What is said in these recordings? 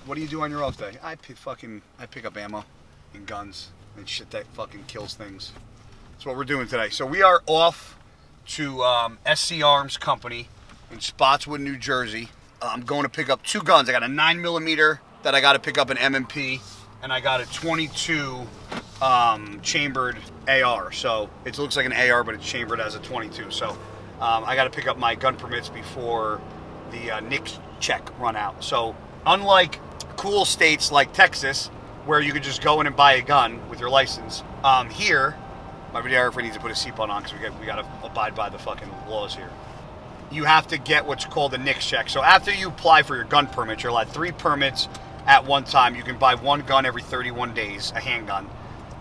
What do you do on your off day? I pick up ammo and guns and shit that fucking kills things. That's what we're doing today. So we are off to SC Arms Company in Spotswood, New Jersey. I'm going to pick up 2 guns. I got a 9mm that I got to pick up an M&P, and I got a 22 chambered AR. So it looks like an AR, but it's chambered as a 22. So I got to pick up my gun permits before the NICS check run out. So unlike cool states like Texas, where you could just go in and buy a gun with your license, here, my videographer needs to put a seatbelt on because we got to abide by the fucking laws here. You have to get what's called a NICS check. So after you apply for your gun permit, you're allowed 3 permits at one time. You can buy 1 gun every 31 days, a handgun.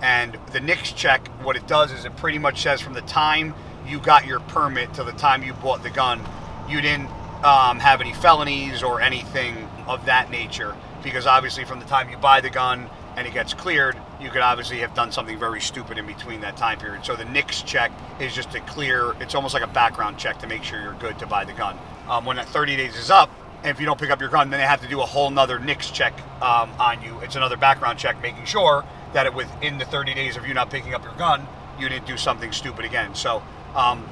And the NICS check, what it does is it pretty much says from the time you got your permit to the time you bought the gun, you didn't have any felonies or anything of that nature. Because obviously from the time you buy the gun and it gets cleared, you could obviously have done something very stupid in between that time period. So the NICS check is just to clear, it's almost like a background check to make sure you're good to buy the gun. When that 30 days is up, and if you don't pick up your gun, then they have to do a whole nother NICS check on you. It's another background check, making sure that within the 30 days of you not picking up your gun, you didn't do something stupid again. So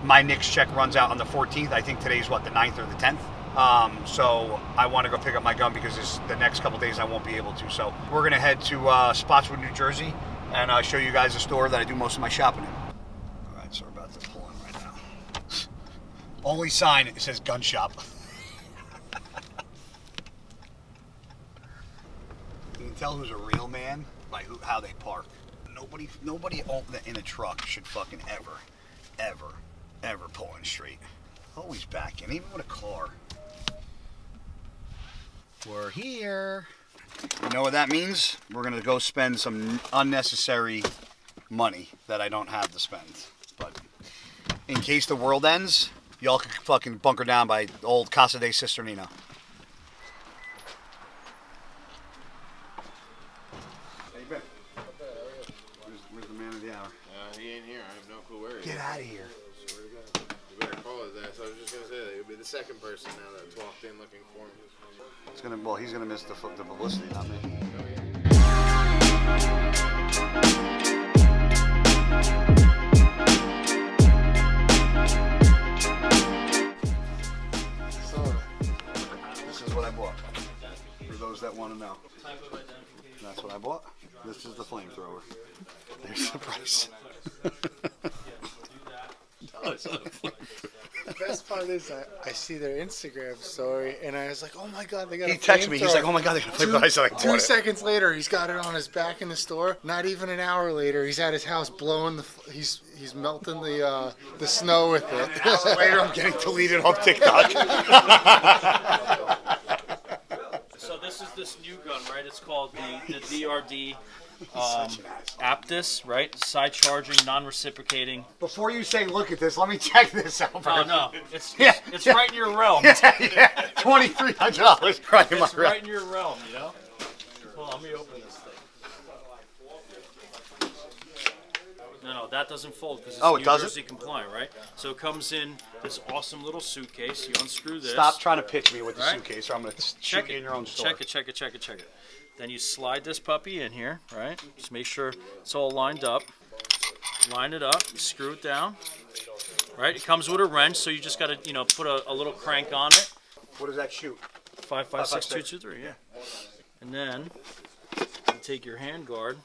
my NICS check runs out on the 14th. I think today's what, the 9th or the 10th? So I want to go pick up my gun because the next couple days I won't be able to. So we're going to head to Spotswood, New Jersey, and show you guys a store that I do most of my shopping in. All right, so we're about to pull in right now. Only sign, it says gun shop. You can tell who's a real man by how they park. Nobody in a truck should fucking ever pull in straight. Always back in, even with a car. We're here. You know what that means? We're gonna go spend some unnecessary money that I don't have to spend. But in case the world ends, y'all can fucking bunker down by old Guy Cisternino. How you been? Where's the man of the hour? He ain't here. I have no clue where he is. Get out of here. You better call it that. So I was just gonna say that he'll be the second person now that's walked in looking for him. He's gonna miss the publicity, not me. So, this is what I bought. For those that want to know. That's what I bought. This is the flamethrower. There's the price. The best part is I see their Instagram story and I was like, oh my god, they got He texted me, he's like, oh my god, they got a flamethrower. I said, I bought 2 it. seconds later, he's got it on his back in the store. Not even an hour later, he's at his house blowing he's melting the snow with it. An hour later, I'm getting deleted off TikTok. So this is this new gun, right? It's called the DRD Aptus, right? Side charging, non-reciprocating. Before you say, look at this, let me check this out. Oh no, it's Yeah. right in your realm. Yeah, $2,300 right in my It's right in your realm, you know. Hold on, let me open this thing. No, that doesn't fold because it's New Jersey compliant, right? So it comes in this awesome little suitcase. You unscrew this. Stop trying to pitch me with the suitcase, or I'm going to shoot you in your own store. Check it. Then you slide this puppy in here, right? Just make sure it's all lined up. Line it up, you screw it down, right? It comes with a wrench, so you just got to, put a little crank on it. What does that shoot? 5.56 yeah. And then you take your hand guard,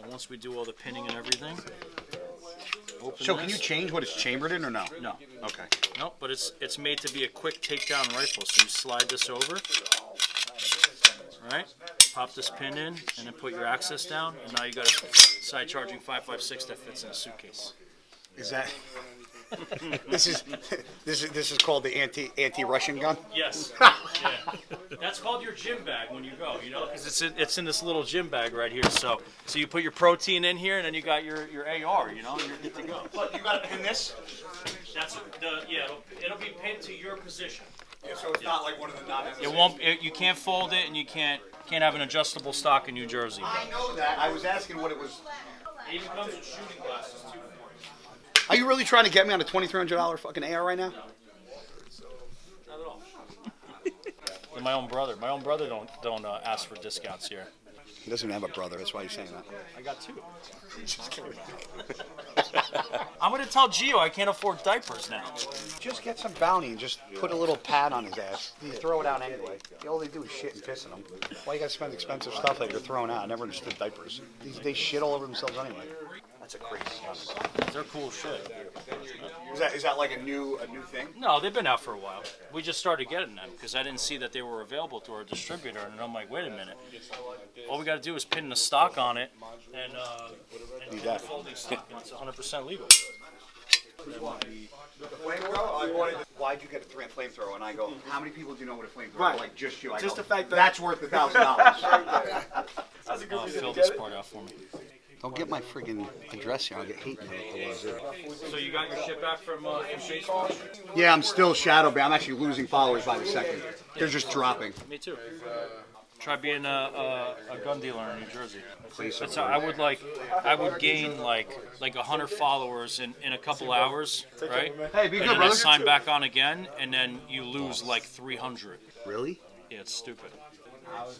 once we do all the pinning and everything. So can you change what it's chambered in or no? No. Okay. No, but it's made to be a quick takedown rifle. So you slide this over, right? Pop this pin in, and then put your access down, and now you got a side charging 5.56 that fits in a suitcase. Is that? This is called the anti-Russian gun. Yes. Yeah. That's called your gym bag when you go, because it's in this little gym bag right here. So you put your protein in here, and then you got your AR, you're good to go. But you got to pin this. It'll be pinned to your position. Yeah, so it's not like one of the non-MSAs. It won't. You can't fold it, and you can't have an adjustable stock in New Jersey. I know that. I was asking what it was. It even comes with shooting glasses too. Are you really trying to get me on a $2,300 fucking AR right now? Not at all. than my own brother. My own brother don't ask for discounts here. He doesn't even have a brother. That's why he's saying that. I got 2. Just kidding. I'm gonna tell Gio I can't afford diapers now. Just get some bounty and just put a little pad on his ass. You throw it out anyway. All they do is shit and piss in them. Why you gotta spend expensive stuff that you're throwing out? I never understood diapers. They shit all over themselves anyway. That's a crazy gun. They're cool shit. Is that like a new thing? No, they've been out for a while. We just started getting them because I didn't see that they were available to our distributor, and I'm like, wait a minute. All we got to do is pin the stock on it and that. folding stock, and it's 100% legal. Why'd you get a flamethrower? And I go, how many people do you know what a flamethrower is? Right. Like just you. I Just go, the fact that- that's worth $1,000. Fill this part out for me. Don't get my friggin' address here. I'll get hate mail. So you got your shit back from Facebook? Yeah, I'm still shadow banned. I'm actually losing followers by the second. They're just dropping. Me too. Try being a gun dealer in New Jersey. That's how I would gain like 100 followers in a couple hours, right? Hey, be good, and then I brother. sign back on again, and then you lose like 300. Really? Yeah, it's stupid.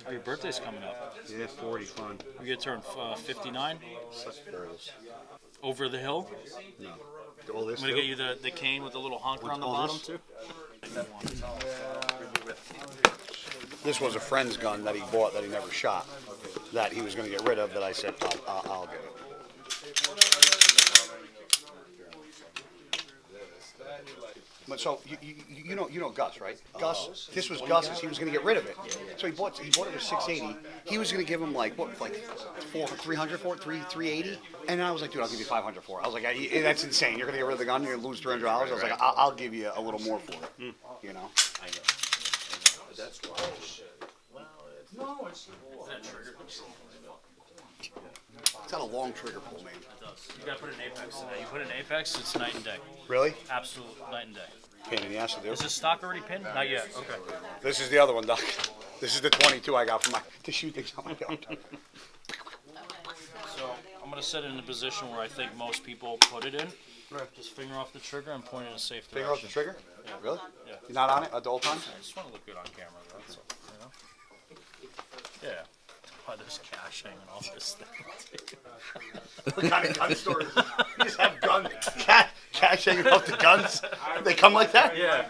Your birthday's coming up. Yeah, 40, fun. You get turned 59. Such girls. Over the hill. All this I'm gonna get you the cane with the little honker on the all bottom this? too. This was a friend's gun that he bought that he never shot. That he was going to get rid of. That I said, I'll get it. But so you know Gus, right? Gus, this was Gus's. He was going to get rid of it, so he bought it for $680. He was going to give him like 300 for it, 380. And I was like, dude, I'll give you 500 for it. I was like, that's insane. You're going to get rid of the gun, you're going to lose $300. I was like, I'll give you a little more for it. You know. That's It's got a long trigger pull, man. You gotta put an apex in that. You put an apex, it's night and day. Really? Absolute night and day. Pain in the ass to do. Is this stock already pinned? Not yet. Okay. This is the other one, Doc. This is the 22 I got for to shoot things on my gun. So I'm gonna set it in a position where I think most people put it in. Just finger off the trigger and point in a safe direction. Finger off the trigger? Yeah. Really? Yeah. You're not on it at the whole time? I just want to look good on camera, though. That's all, you know? Yeah. Oh, there's cash hanging off this thing. What kind of gun store is it? You just have cash hanging off the guns? They come like that? Yeah.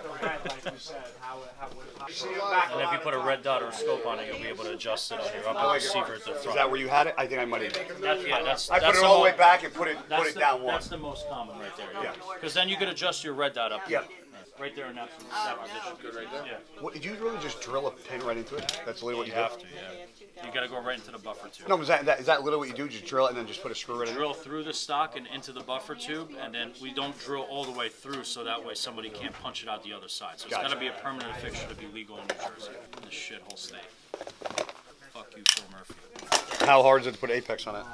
And if you put a red dot or a scope on it, you'll be able to adjust it on your upper receiver at the front. Is that where you had it? I think I might have. That's I put it all the way back and put it down one. That's the most common right there. Yeah. Because then you could adjust your red dot up. Yeah. Right there in that position. Good right there. Yeah. What, did you really just drill a pin right into it? That's literally what you You have to, yeah. You got to go right into the buffer tube. No, is that literally what you do? Just drill it and then just put a screw in it? Drill through the stock and into the buffer tube, and then we don't drill all the way through, so that way somebody can't punch it out the other side. So it's got to be a permanent fixture to be legal in New Jersey, in this shithole state. Fuck you, Phil Murphy. How hard is it to put Apex on it?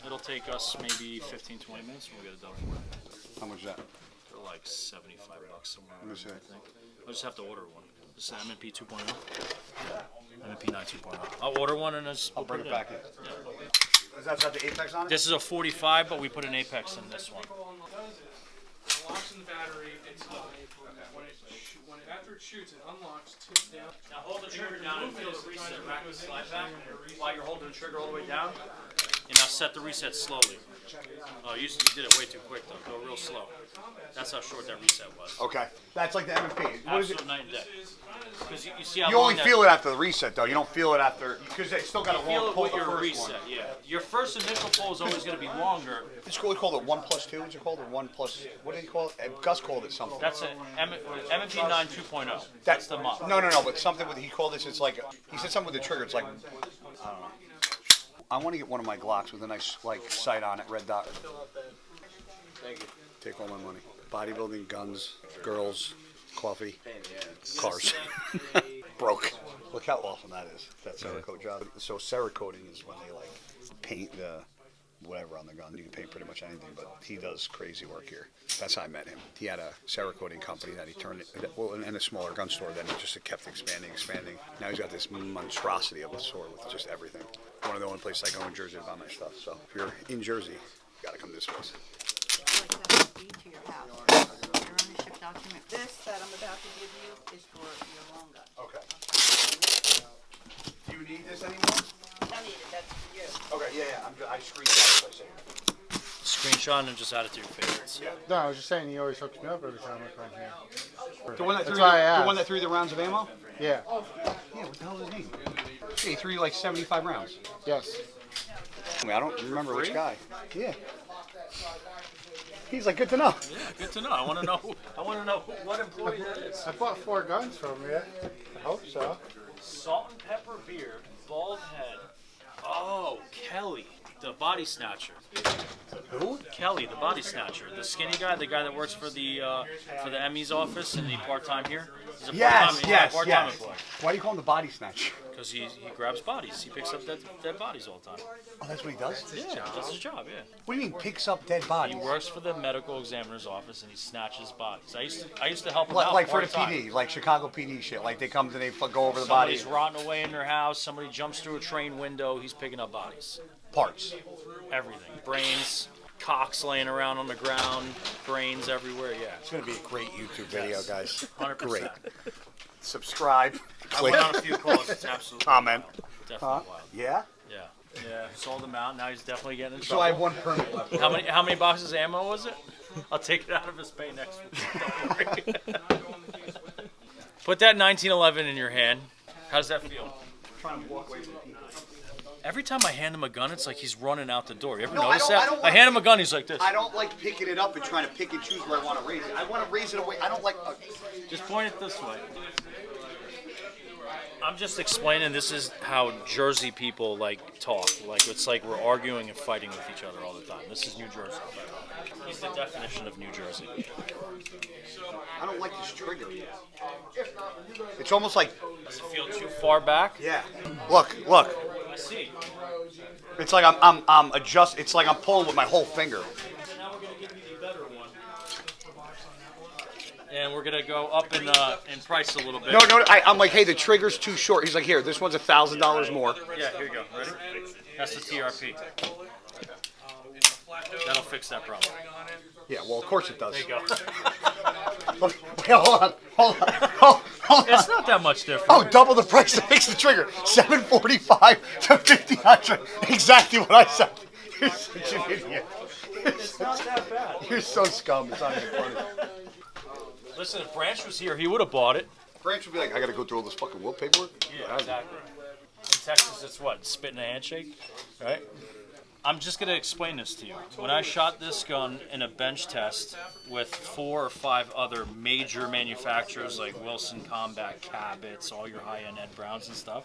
It'll take us maybe 15, 20 minutes, and we'll get it done for you. How much is that? They're like $75 somewhere. Let me see. I think. I'll just have to order one. This is MNP 2.0. MNP 9 2.0. I'll order one and I'll bring it back in. Is that got the Apex on it? This is a 45, but we put an Apex in this one. Locks in the battery until after it shoots, it unlocks, tips down. Now hold the trigger down and feel the reset back and slide back while you're holding the trigger all the way down. And now set the reset slowly. Oh, you did it way too quick though. Go real slow. That's how short that reset was. Okay. That's like the MP. What is it? Absolute night and day. Because you see how You long only that- feel it after the reset, though. You don't feel it after, because they still got a feel long it pull with the your first reset. one. Yeah. Your first initial pull is always going to be longer. It's called, we call it 1+2. What's it called? Or 1+, what did he call it? Gus called it something. That's an MNP 9 2.0. That's the model. No, but something with, he called this, it's like, he said something with the trigger. It's like, I don't know. I want to get one of my Glocks with a nice, like, sight on it, red dot. Thank you. Take all my money. Bodybuilding, guns, girls, coffee, cars. Broke. Look how awesome that is, that Cerakote job. So Cerakoting is when they like paint the whatever on the gun. You can paint pretty much anything, but he does crazy work here. That's how I met him. He had a Cerakoting company that he turned it, well, in a smaller gun store. Then it just kept expanding. Now he's got this monstrosity of a store with just everything. One of the only places I go in Jersey to buy my stuff. So if you're in Jersey, you gotta come to this place. Like that would be to your house. Your ownership document. This that I'm about to give you is for your loan gun. Okay. you need this anymore? Don't need it, that's for you. Okay, yeah. I screenshot it. Screenshot and just add it to your favorites. No, I was just saying he always hooks me up every time I come here. The one that That's threw why I the asked. one that threw the rounds of ammo? Yeah. Yeah, what the hell is his name? Yeah, he threw like 75 rounds. Yes. I mean, I don't remember which guy. Yeah. He's like, good to know. Yeah, good to know. I want to know. What employee that is. I bought 4 guns from you. I hope so. Salt and pepper beard, bald head. Oh, Kelly, the body snatcher. Who? Kelly, the body snatcher, the skinny guy, the guy that works for the Emmys office and the part-time here. He's a Yes. part-time employee. Why do you call him the body snatch? Because he grabs bodies. He picks up dead bodies all the time. Oh, that's what he does? Yeah, that's his job. Yeah. What do you mean picks up dead He bodies? works for the medical examiner's office and he snatches bodies. I used to help him Like, out like for the part-time. PD, like Chicago PD shit. Like they come and they go over the body Somebody's rotting away in their house. Somebody jumps through a train window. He's picking up bodies. parts. Everything. Brains, cocks laying around on the ground, brains everywhere. Yeah. It's gonna be a great YouTube video, guys. 100%. Great. Subscribe. I went on a few calls. It's absolutely Comment. definitely wild. Yeah. Yeah. Sold him out. Now he's definitely getting in So trouble. I have 1 permit left. How many boxes of ammo was it? I'll take it out of his pay next week. Don't worry. Put that 1911 in your hand. How does that feel? Every time I hand him a gun, it's like he's running out the door. You ever No, notice I that? don't I hand him a gun, he's like this. I don't like picking it up and trying to pick and choose where I want to raise it. I want to raise it away. I don't like. Just point it this way. I'm just explaining this is how Jersey people like talk. Like it's like we're arguing and fighting with each other all the time. This is New Jersey. He's the definition of New Jersey. I don't like this trigger. It's almost like. Does it feel too far back? Yeah. Look. I see. It's like I'm adjust. It's like I'm pulling with my whole finger. Now we're gonna give you the better one. And we're gonna go up in price a little bit. No. I'm like, hey, the trigger's too short. He's like, here, this one's $1,000 more. Yeah, here you go. Ready? That's the TRP. That'll fix that problem. Yeah, well, of course it does. There you go. Wait, hold on. It's not that much different. Oh, double the price to fix the trigger. $745 to $1,500. Exactly what I said. You're such an idiot. It's not that bad. You're so scum. It's not even funny. Listen, if Branch was here, he would have bought it. Branch would be like, I got to go through all this fucking will paperwork. Yeah, exactly. In Texas, it's what? Spit in a handshake? Right? I'm just going to explain this to you. When I shot this gun in a bench test with 4 or 5 other major manufacturers like Wilson Combat, Cabot's, all your high-end Ed Browns and stuff,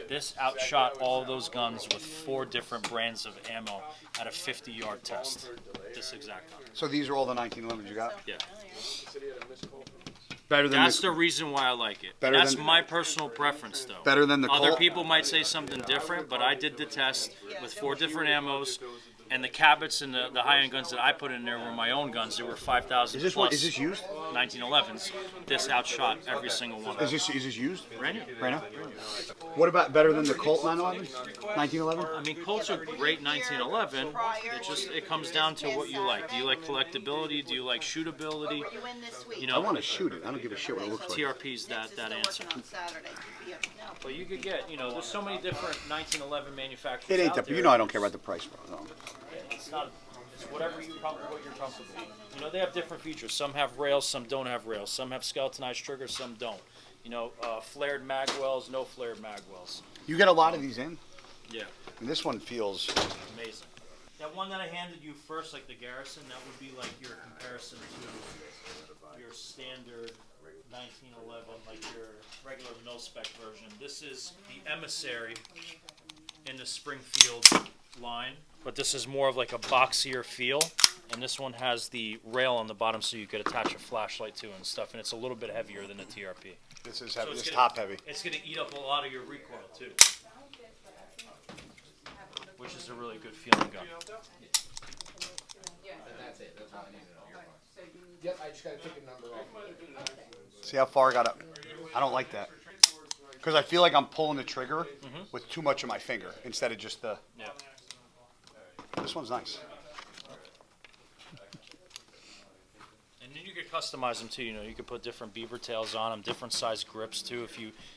this outshot all those guns with 4 different brands of ammo at a 50-yard test. This exact gun. So these are all the 1911s you got? Yeah. Better than That's the reason why I like it. Better That's than- my personal preference, though. Better than the Other Colt? people might say something different, but I did the test with 4 different ammos, and the Cabots and the high-end guns that I put in there were my own guns. They were 5,000 Is this plus. one? Is this used? 1911s. This outshot every single one. Is this used? Brand new. Right now? What about better than the Colt 911? 1911? I mean, Colts are great 1911. It comes down to what you like. Do you like collectability? Do you like shootability? You win this week. You I know, want to shoot it. I don't give a shit what it looks like. TRP's that answer. On Saturday. Yeah. But you could get, there's so many different 1911 manufacturers. It ain't out that. there. You know I don't care about the price, bro. No. It's not. It's whatever what you're comfortable with. They have different features. Some have rails, some don't have rails. Some have skeletonized triggers, some don't. Flared magwells, no flared magwells. You get a lot of these in. Yeah, And this one feels. amazing. That one that I handed you first, like the Garrison, that would be like your comparison to your standard 1911, like your regular mil-spec version. This is the Emissary in the Springfield line, but this is more of like a boxier feel, and this one has the rail on the bottom so you could attach a flashlight to it and stuff, and it's a little bit heavier than the TRP. This is So heavy. it's This gonna- top heavy. It's going to eat up a lot of your recoil too, which is a really good feeling gun. Yep, I just gotta take a number off. See how far I got up? I don't like that. Because I feel like I'm pulling the trigger with too much of my finger instead of just the. Yeah. This one's nice. And then you could could customize them too. You know, you could put different beaver tails on them, different size grips too.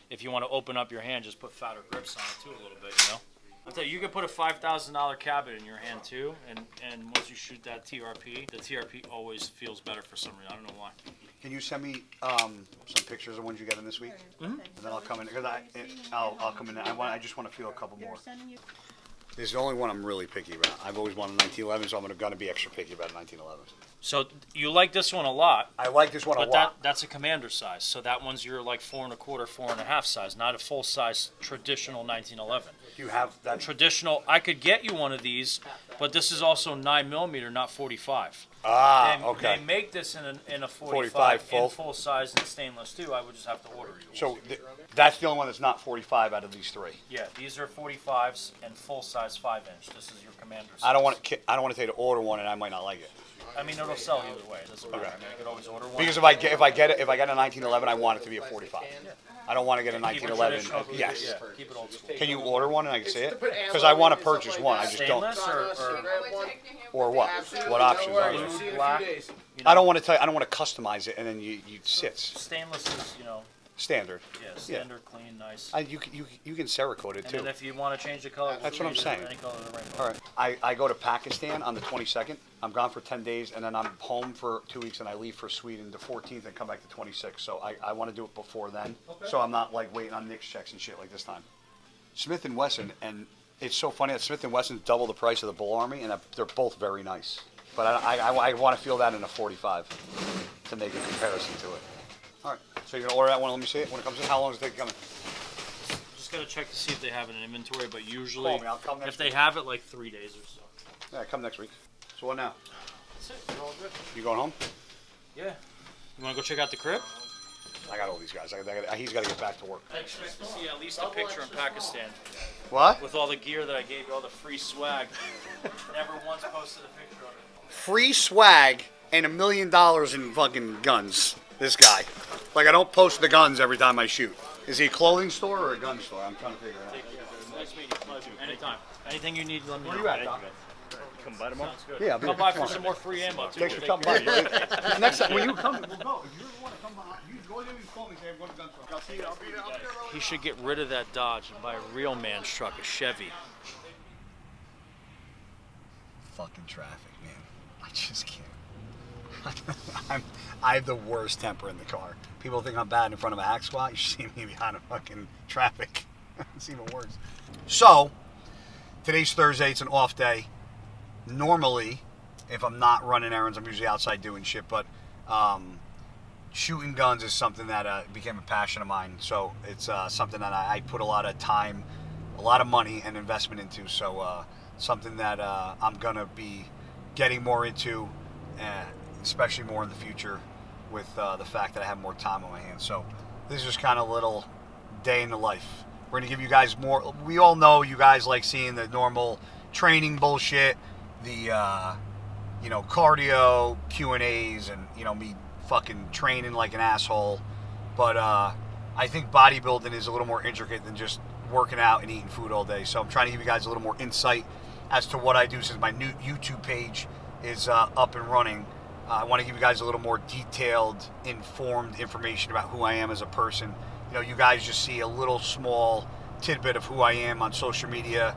If you want to open up your hand, just put fatter grips on it too a little bit. You know. I'll tell you, you could put a $5,000 cabinet in your hand too, and once you shoot that TRP, the TRP always feels better for some reason. I don't know why. Can you send me some pictures of ones you got in this week? And then I'll come in because I'll come in. I just want to feel a couple more. This is the only one I'm really picky about. I've always wanted 1911, so I'm going to be extra picky about 1911. So you like this one a lot. I like this one a lot. That's a commander size. So that one's your like 4 1/4, 4 1/2 size, not a full size traditional 1911. You have that Traditional. I could get you one of these, but this is also 9mm, not 45. Okay. They make this in a 45 in full size and stainless too. I would just have to order you. So that's the only one that's not 45 out of these three. Yeah, these are 45s and full size 5-inch. This is your commander size. I don't want to take to order one and I might not like it. I mean, it'll sell either way. It doesn't matter. I mean, I could always order one. Because if I get a 1911, I want it to be a 45. I don't want to get a Keep it 1911. traditional. Yes. Yeah, keep it old school. Can you order one and I can see it? Because I want to purchase one. I just don't. Stainless or Or what? What options are there? blue, black? I don't want to tell you. I don't want to customize it and then you sits Stainless is, standard. yeah, standard, clean, nice. You can Cerakote it And too. then if you want to change the color, That's what I'm saying. Any color of the rainbow. All right. I go to Pakistan on the 22nd. I'm gone for 10 days, and then I'm home for 2 weeks, and I leave for Sweden the 14th and come back the 26th. So I want to do it before then, so I'm not like waiting on Nick's checks and shit like this time. Smith & Wesson, and it's so funny that Smith & Wesson's double the price of the Bull Army, and they're both very nice. But I want to feel that in a 45 to make a comparison to it. All right. So you're gonna order that one? Let me see it when it comes in. How long does it take to come in? Just gotta check to see if they have it in inventory, but usually, Call me, I'll come next if they week. have it, like 3 days or so. Yeah, come next week. So what now? That's it. You're all good. You going home? Yeah. You wanna go check out the crib? I got all these guys. He's got to get back to work. I expect to see at least a picture in Pakistan What? with all the gear that I gave you, all the free swag. Never once posted a picture of it. Free swag and $1 million in fucking guns. This guy. Like I don't post the guns every time I shoot. Is he a clothing store or a gun store? I'm trying to figure it out. Nice meeting you. Pleasure. Anytime. Anything you need, let me know. Where you at, Doc? Come by tomorrow. Sounds good. Yeah, I'll be Come there. by Come for on. some more free ammo too. Thanks for coming by. Next time when you come, we'll go. If you want to come by, you go there and call me. Say I'm going to gun store. I'll see you. I'll be there. He should get rid of that Dodge and buy a real man's truck, a Chevy. Fucking traffic, man. I just can't. I have the worst temper in the car. People think I'm bad in front of a hack squat. You should see me behind a fucking traffic. It's even worse. So, today's Thursday. It's an off day. Normally, if I'm not running errands, I'm usually outside doing shit. But shooting guns is something that became a passion of mine. So, it's something that I put a lot of time, a lot of money and investment into. So, something that I'm going to be getting more into, especially more in the future with the fact that I have more time on my hands. So this is just kind of a little day in the life. We're going to give you guys more. We all know you guys like seeing the normal training bullshit, the, cardio, Q&As, and, me fucking training like an asshole. But I think bodybuilding is a little more intricate than just working out and eating food all day. So I'm trying to give you guys a little more insight as to what I do since my new YouTube page is up and running. I want to give you guys a little more detailed, informed information about who I am as a person. You guys just see a little small tidbit of who I am on social media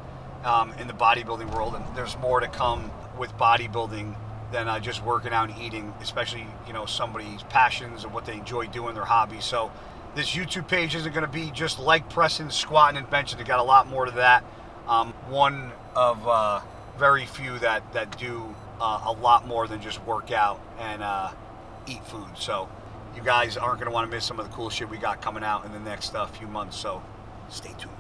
in the bodybuilding world, and there's more to come with bodybuilding than just working out and eating, especially, somebody's passions and what they enjoy doing, their hobbies. So this YouTube page isn't going to be just leg pressing, squatting, and benching. It got a lot more to that. One of very few that do a lot more than just work out and eat food. So you guys aren't going to want to miss some of the cool shit we got coming out in the next few months. So stay tuned.